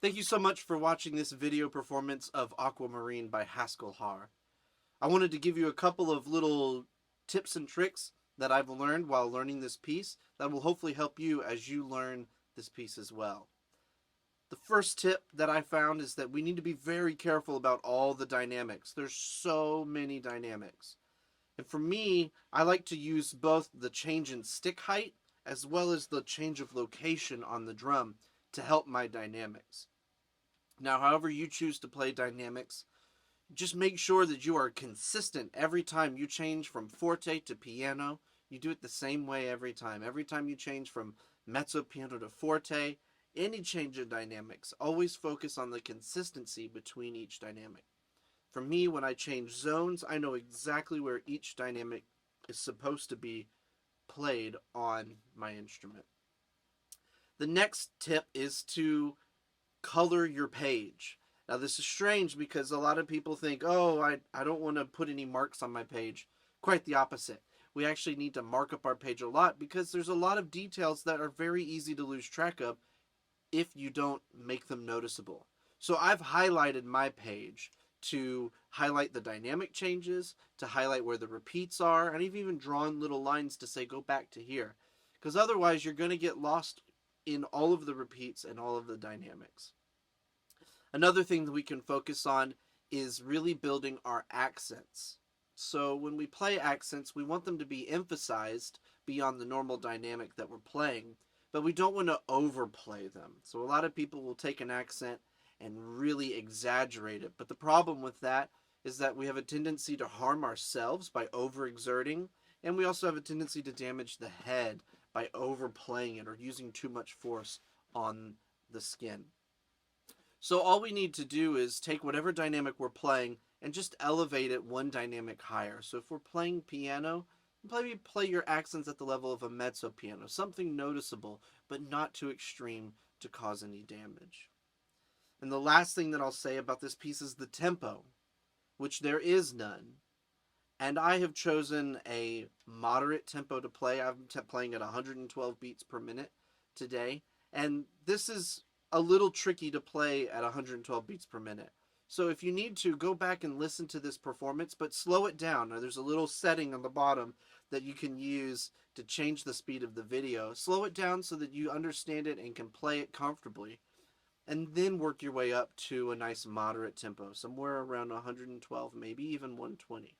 Thank you so much for watching this video performance of Aquamarine by Haskell Harr. I wanted to give you a couple of little tips and tricks that I've learned while learning this piece that will hopefully help you as you learn this piece as well. The first tip that I found is that we need to be very careful about all the dynamics. There's so many dynamics. And for me, I like to use both the change in stick height as well as the change of location on the drum to help my dynamics. Now, however you choose to play dynamics, just make sure that you are consistent every time you change from forte to piano. You do it the same way every time. Every time you change from mezzo piano to forte, any change in dynamics, always focus on the consistency between each dynamic. For me, when I change zones, I know exactly where each dynamic is supposed to be played on my instrument. The next tip is to color your page. Now this is strange because a lot of people think, oh, I don't want to put any marks on my page. Quite the opposite. We actually need to mark up our page a lot because there's a lot of details that are very easy to lose track of if you don't make them noticeable. So I've highlighted my page to highlight the dynamic changes, to highlight where the repeats are, and I've even drawn little lines to say go back to here. Because otherwise you're going to get lost in all of the repeats and all of the dynamics. Another thing that we can focus on is really building our accents. So when we play accents, we want them to be emphasized beyond the normal dynamic that we're playing, but we don't want to overplay them. So a lot of people will take an accent and really exaggerate it. But the problem with that is that we have a tendency to harm ourselves by overexerting, and we also have a tendency to damage the head by overplaying it or using too much force on the skin. So all we need to do is take whatever dynamic we're playing and just elevate it one dynamic higher. So if we're playing piano, maybe play your accents at the level of a mezzo piano, something noticeable, but not too extreme to cause any damage. And the last thing that I'll say about this piece is the tempo, which there is none. And I have chosen a moderate tempo to play. I'm playing at 112 beats per minute today. And this is a little tricky to play at 112 beats per minute. So if you need to, go back and listen to this performance, but slow it down. Now, there's a little setting on the bottom that you can use to change the speed of the video. Slow it down so that you understand it and can play it comfortably. And then work your way up to a nice moderate tempo, somewhere around 112, maybe even 120.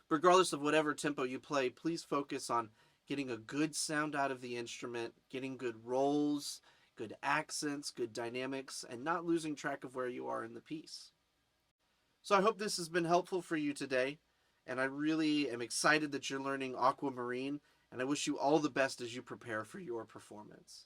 Regardless of whatever tempo you play, please focus on getting a good sound out of the instrument, getting good rolls, good accents, good dynamics, and not losing track of where you are in the piece. So I hope this has been helpful for you today, and I really am excited that you're learning Aquamarine, and I wish you all the best as you prepare for your performance.